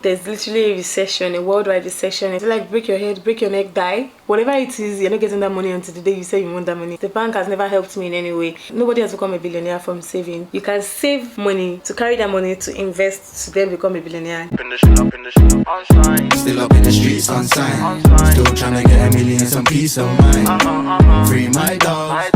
There's literally a recession, a worldwide recession. It's like break your head, break your neck, die. Whatever it is, you're not getting that money until the day you say you want that money. The bank has never helped me in any way. Nobody has become a billionaire from saving. You can save money to carry that money to invest to then become a billionaire. Still up in the streets on sign. Still trying to get a million, some peace of mind. Free my dogs.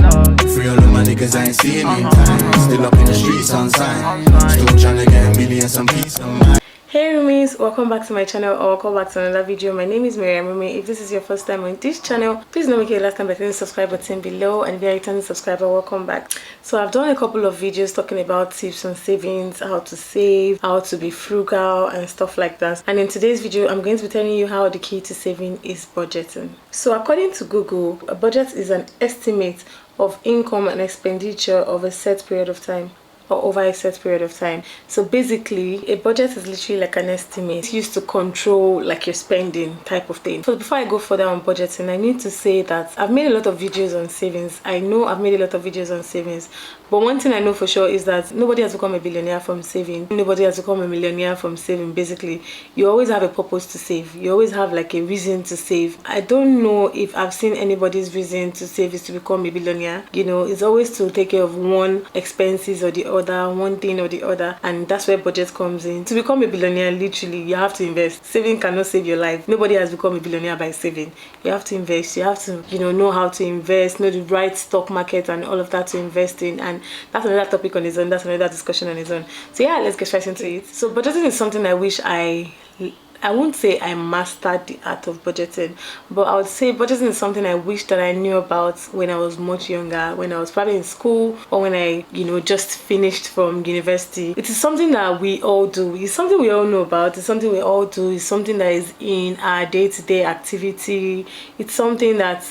Free all of my niggas, I ain't seeing in time. Still up in the streets on sign. Still trying to get a million, some peace of mind. Hey Rumis, welcome back to my channel or welcome back to another video. My name is Rumi. If this is your first time on this channel, please don't make it last time by clicking the subscribe button below, and if you're a returning subscriber, welcome back. So I've done a couple of videos talking about tips on savings, how to save, how to be frugal and stuff like that. And in today's video, I'm going to be telling you how the key to saving is budgeting. So according to Google, a budget is an estimate of income and expenditure of a set period of time, or over a set period of time. So basically, a budget is literally like an estimate. It's used to control like your spending type of thing. So before I go further on budgeting, I need to say that I've made a lot of videos on savings. I know I've made a lot of videos on savings, but one thing I know for sure is that nobody has become a billionaire from saving. Nobody has become a millionaire from saving. Basically, you always have a purpose to save. You always have like a reason to save. I don't know if I've seen anybody's reason to save is to become a billionaire. You know, it's always to take care of one expenses or the other, one thing or the other, and that's where budget comes in. To become a billionaire, literally you have to invest. Saving cannot save your life. Nobody has become a billionaire by saving. You have to invest. You have to, know how to invest, know the right stock market and all of that to invest in, and that's another topic on its own. That's another discussion on its own. So yeah, let's get straight into it. So budgeting is something I wish I won't say I mastered the art of budgeting, but I would say budgeting is something I wish that I knew about when I was much younger, when I was probably in school, or when I, just finished from university. It is something that we all do. It's something we all know about. It's something we all do. It's something that is in our day-to-day activity. It's something that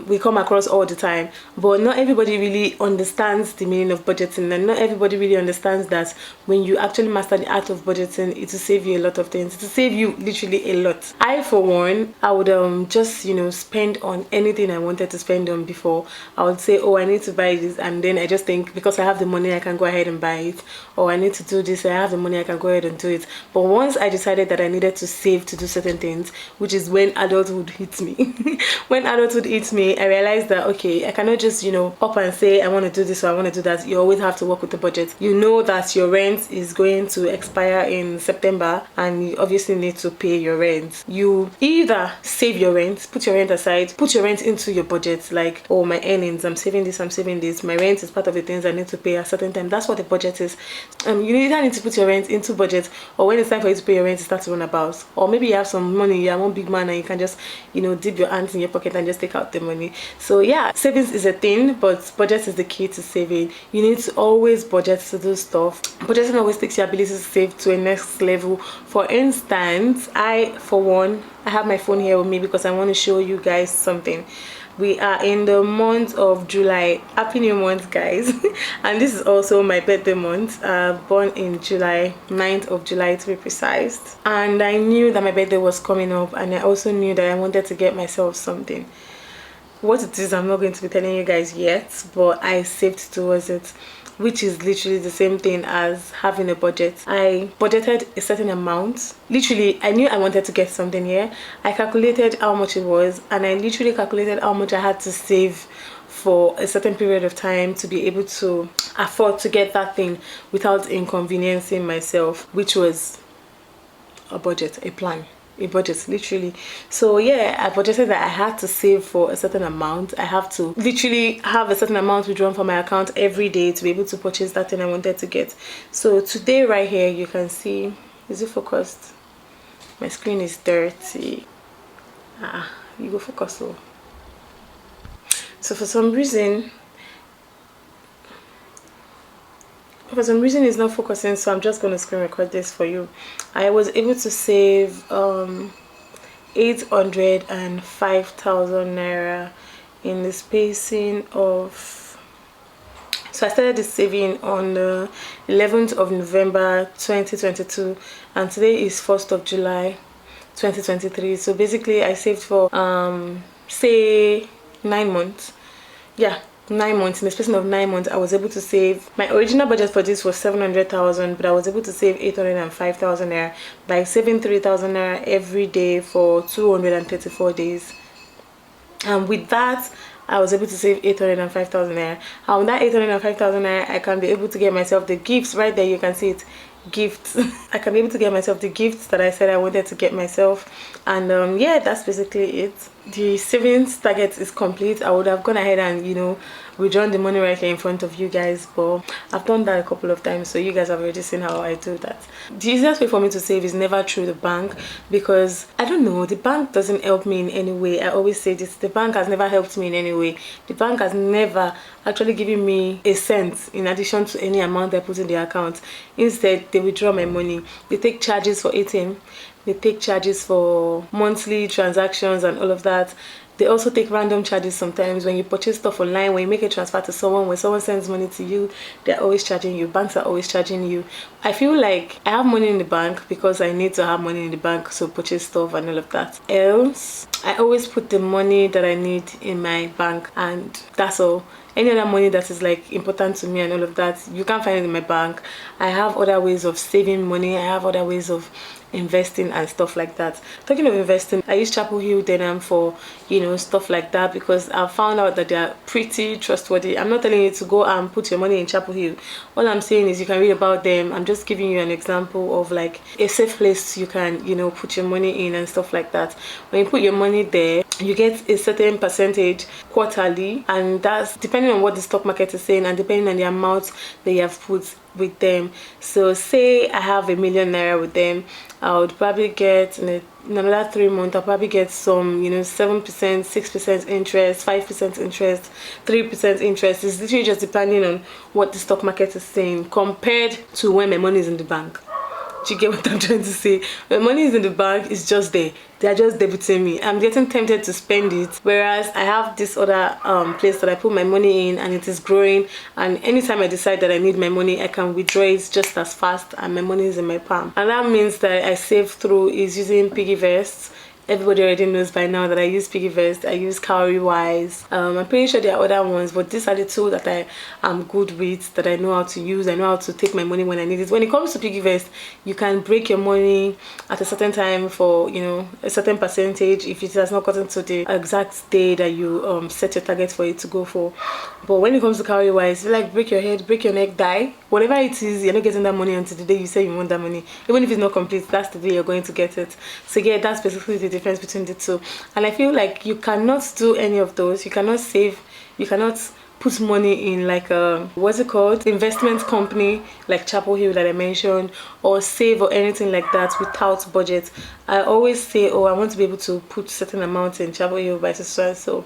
we come across all the time, but not everybody really understands the meaning of budgeting, and not everybody really understands that when you actually master the art of budgeting, it will save you a lot of things. It will save you literally a lot. I, for one, I would just spend on anything I wanted to spend on before. I would say, oh, I need to buy this, and then I just think because I have the money I can go ahead and buy it, or I need to do this, I have the money I can go ahead and do it. But once I decided that I needed to save to do certain things, which is when adulthood hits me when adulthood hits me, I realized that okay, I cannot just up and say I want to do this or I want to do that. You always have to work with the budget. You know that your rent is going to expire in September, and you obviously need to pay your rent. You either save your rent, put your rent aside, put your rent into your budget, like, oh, my earnings, I'm saving this, I'm saving this, my rent is part of the things I need to pay at a certain time. That's what the budget is. You either need to put your rent into budget, or when it's time for you to pay your rent, it starts to run about. Or maybe you have some money, you're one big man and you can just dip your hands in your pocket and just take out the money. So yeah, savings is a thing, but budget is the key to saving. You need to always budget to do stuff. Budgeting always takes your ability to save to a next level. For instance, I, for one, I have my phone here with me because I want to show you guys something. We are in the month of July. Happy new month, guys. And this is also my birthday month. Born in July, 9th of July to be precise. And I knew that my birthday was coming up, and I also knew that I wanted to get myself something. What it is, I'm not going to be telling you guys yet, but I saved towards it, which is literally the same thing as having a budget. I budgeted a certain amount. Literally, I knew I wanted to get something here. I calculated how much it was, and I literally calculated how much I had to save for a certain period of time to be able to afford to get that thing without inconveniencing myself, which was a budget, a plan. A budget, literally. So yeah, I budgeted that I had to save for a certain amount. I have to literally have a certain amount withdrawn from my account every day to be able to purchase that thing I wanted to get. So today right here, you can see, is it focused? My screen is dirty. You go focus. So for some reason it's not focusing, so I'm just going to screen record this for you. I was able to save 805,000 naira in the spacing of, so I started this saving on the 11th of November 2022, and today is 1st of July 2023. So basically I saved for say 9 months. Yeah, 9 months, in the space of 9 months, I was able to save. My original budget for this was 700,000, but I was able to save 805,000 naira by saving 3,000 naira every day for 234 days. And with that, I was able to save 805,000 naira. And with that 805,000 naira, I can be able to get myself the gifts. Right there, you can see it. Gifts. I can be able to get myself the gifts that I said I wanted to get myself. And yeah, that's basically it. The savings target is complete. I would have gone ahead and, you know, withdrawn the money right here in front of you guys, but I've done that a couple of times, so you guys have already seen how I do that. The easiest way for me to save is never through the bank, because I don't know, the bank doesn't help me in any way. I always say this, the bank has never helped me in any way. The bank has never actually given me a cent in addition to any amount I put in the account. Instead, they withdraw my money. They take charges for ATM. They take charges for monthly transactions and all of that. They also take random charges sometimes when you purchase stuff online, when you make a transfer to someone, when someone sends money to you, they're always charging you. Banks are always charging you. I feel like I have money in the bank because I need to have money in the bank to purchase stuff and all of that. Else, I always put the money that I need in my bank, and that's all. Any other money that is like important to me and all of that, you can't find it in my bank. I have other ways of saving money. I have other ways of investing and stuff like that. Talking of investing, I use Chapel Hill Denim for, you know, stuff like that, because I found out that they are pretty trustworthy. I'm not telling you to go and put your money in Chapel Hill. All I'm saying is you can read about them. I'm just giving you an example of like a safe place you can, you know, put your money in and stuff like that. When you put your money there, you get a certain percentage quarterly, and that's depending on what the stock market is saying and depending on the amount that you have put with them. So say I have $1 million naira with them, I would probably get in another 3 months, I'll probably get some, you know, 7%, 6% interest, 5% interest, 3% interest. It's literally just depending on what the stock market is saying compared to when my money is in the bank. Do you get what I'm trying to say? When money is in the bank, it's just there. They are just debiting me. I'm getting tempted to spend it, whereas I have this other place that I put my money in, and it is growing, and anytime I decide that I need my money, I can withdraw it just as fast, and my money is in my palm. And that means that I save through is using Piggy Vests. Everybody already knows by now that I use Piggy Vests. I use Cowrywise. I'm pretty sure there are other ones, but these are the two that I am good with, that I know how to use. I know how to take my money when I need it. When it comes to Piggy Vest, you can break your money at a certain time for, you know, a certain percentage if it has not gotten to the exact day that you set your target for it to go for. But when it comes to Cowrywise, you like break your head, break your neck, die. Whatever it is, you're not getting that money until the day you say you want that money. Even if it's not complete, that's the day you're going to get it. So yeah, that's basically the difference between the two. And I feel like you cannot do any of those. You cannot save, you cannot put money in like a, what's it called, investment company like Chapel Hill that I mentioned, or save or anything like that without budget. I always say, oh, I want to be able to put certain amounts in Chapel Hill by so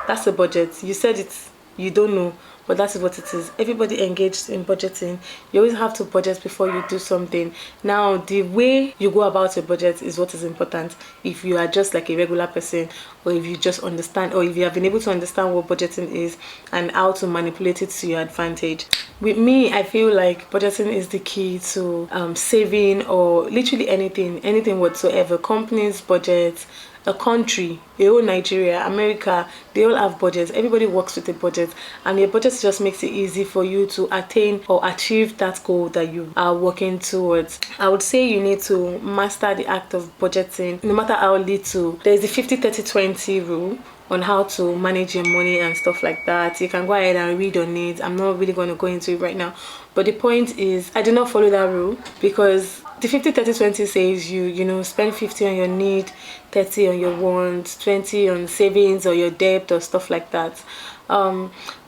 that's a budget. You said it's, you don't know, but that is what it is. Everybody engaged in budgeting, you always have to budget before you do something. Now the way you go about your budget is what is important. If you are just like a regular person, or if you just understand, or if you have been able to understand what budgeting is and how to manipulate it to your advantage. With me, I feel like budgeting is the key to saving, or literally anything whatsoever. Companies budget, a country, the whole Nigeria, America, they all have budgets. Everybody works with a budget, and your budget just makes it easy for you to attain or achieve that goal that you are working towards. I would say you need to master the act of budgeting, no matter how little. There's the 50-30-20 rule on how to manage your money and stuff like that. You can go ahead and read on it. I'm not really going to go into it right now, but the point is, I do not follow that rule, because the 50-30-20 says you know, spend 50 on your need, 30 on your wants, 20 on savings or your debt or stuff like that.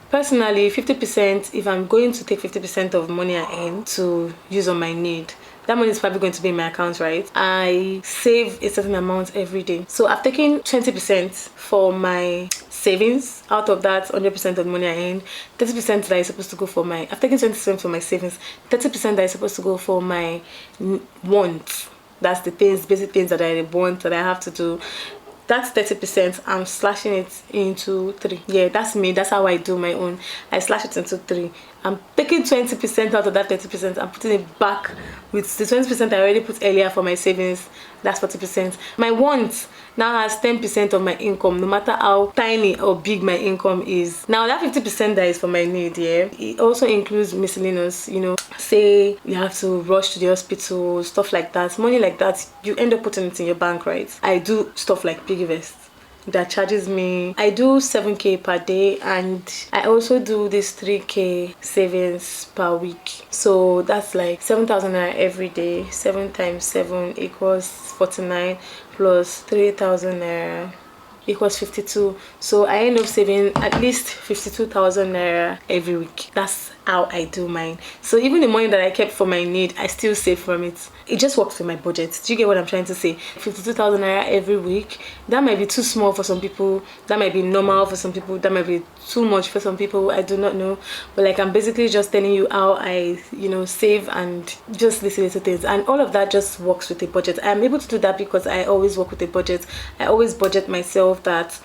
Personally, 50%, if I'm going to take 50% of money I earn to use on my need, that money is probably going to be in my account, right? I save a certain amount every day. So I've taken 20% for my savings. Out of that 100% of the money I earn, 30% that is supposed to go for my, I've taken 20% for my savings, 30% that is supposed to go for my wants. That's the things, basic things that I want, that I have to do. That's 30%. I'm slashing it into 3. Yeah, that's me. That's how I do my own. I slash it into 3. I'm taking 20% out of that 30%. I'm putting it back with the 20% I already put earlier for my savings. That's 40%. My wants now has 10% of my income, no matter how tiny or big my income is. Now that 50% that is for my need, yeah, it also includes miscellaneous, you know, say you have to rush to the hospital, stuff like that, money like that, you end up putting it in your bank, right? I do stuff like Piggy Vests that charges me. I do 7k per day, and I also do this 3k savings per week, so that's like 7,000 naira every day. 7 times 7 equals 49, plus 3,000 naira equals 52. So I end up saving at least 52,000 naira every week. That's how I do mine. So even the money that I kept for my need, I still save from it. It just works with my budget. Do you get what I'm trying to say? 52,000 naira every week, that might be too small for some people, that might be normal for some people, that might be too much for some people, I do not know. But like, I'm basically just telling you how I, you know, save and just these little things, and all of that just works with a budget. I'm able to do that because I always work with a budget. I always budget myself that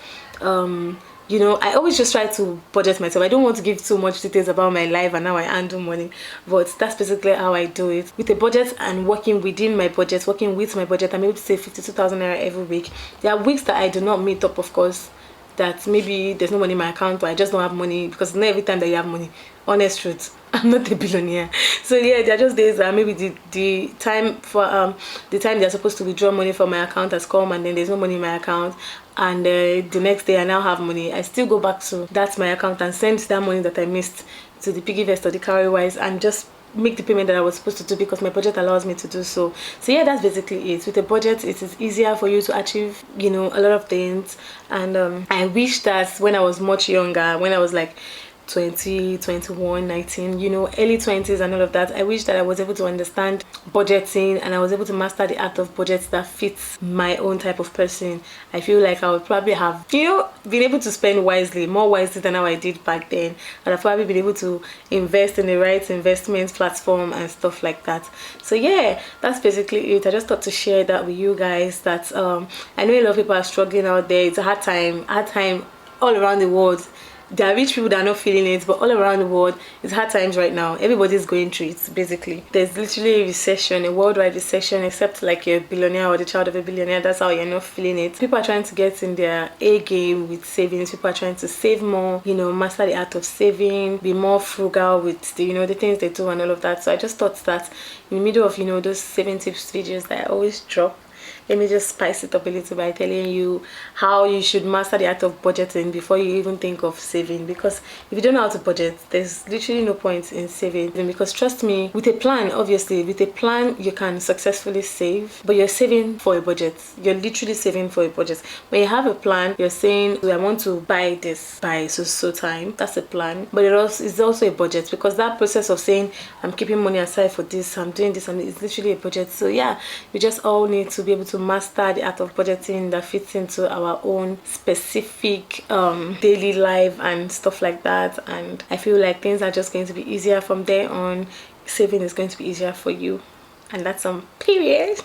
you know, I always just try to budget myself. I don't want to give too much details about my life and how I handle money, but that's basically how I do it. With a budget and working within my budget, working with my budget, I'm able to save 52,000 naira every week. There are weeks that I do not meet up, of course, that maybe there's no money in my account, or I just don't have money, because not every time that you have money. Honest truth, I'm not a billionaire. So yeah, there are just days that maybe the time for the time they're supposed to withdraw money from my account has come, and then there's no money in my account, and the next day I now have money. I still go back to that's my account and send that money that I missed to the Piggy Vest or the Cowrywise, and just make the payment that I was supposed to do, because my budget allows me to do so. So yeah, that's basically it. With a budget, it is easier for you to achieve, you know, a lot of things. And I wish that when I was much younger, when I was like 20, 21, 19, you know, early 20s and all of that, I wish that I was able to understand budgeting, and I was able to master the art of budgets that fits my own type of person. I feel like I would probably have, you know, been able to spend wisely, more wisely than how I did back then, and I've probably been able to invest in the right investment platform and stuff like that. So yeah, that's basically it. I just thought to share that with you guys, that I know a lot of people are struggling out there. It's a hard time all around the world. There are rich people that are not feeling it, but all around the world, it's hard times right now. Everybody's going through it, basically. There's literally a recession, a worldwide recession, except like you're a billionaire or the child of a billionaire. That's how you're not feeling it. People are trying to get in their A game with savings. People are trying to save more, you know, master the art of saving, be more frugal with the, you know, the things they do and all of that. So I just thought that in the middle of, you know, those saving tips videos that I always drop, let me just spice it up a little by telling you how you should master the art of budgeting before you even think of saving. Because if you don't know how to budget, there's literally no point in saving. Because trust me, with a plan, obviously, with a plan, you can successfully save, but you're saving for a budget. You're literally saving for a budget. When you have a plan, you're saying, I want to buy this by so time. That's a plan. But it's also a budget, because that process of saying, I'm keeping money aside for this, I'm doing this, and it's literally a budget. So yeah, we just all need to be able to master the art of budgeting that fits into our own specific daily life and stuff like that. And I feel like things are just going to be easier from there on. Saving is going to be easier for you, and that's period.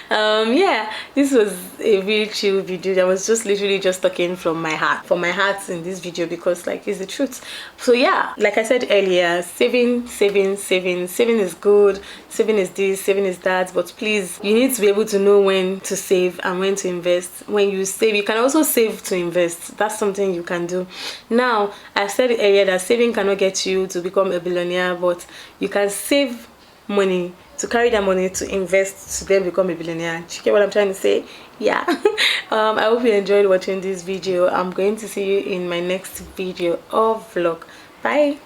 Yeah, this was a really chill video. I was just literally just talking from my heart in this video, because like, it's the truth. So yeah, like I said earlier, saving is good. Saving is this, saving is that, but please, you need to be able to know when to save and when to invest. When you save, you can also save to invest. That's something you can do. Now, I said earlier that saving cannot get you to become a billionaire, but you can save money to carry that money to invest to then become a billionaire. Do you get what I'm trying to say? Yeah. I hope you enjoyed watching this video. I'm going to see you in my next video or vlog. Bye.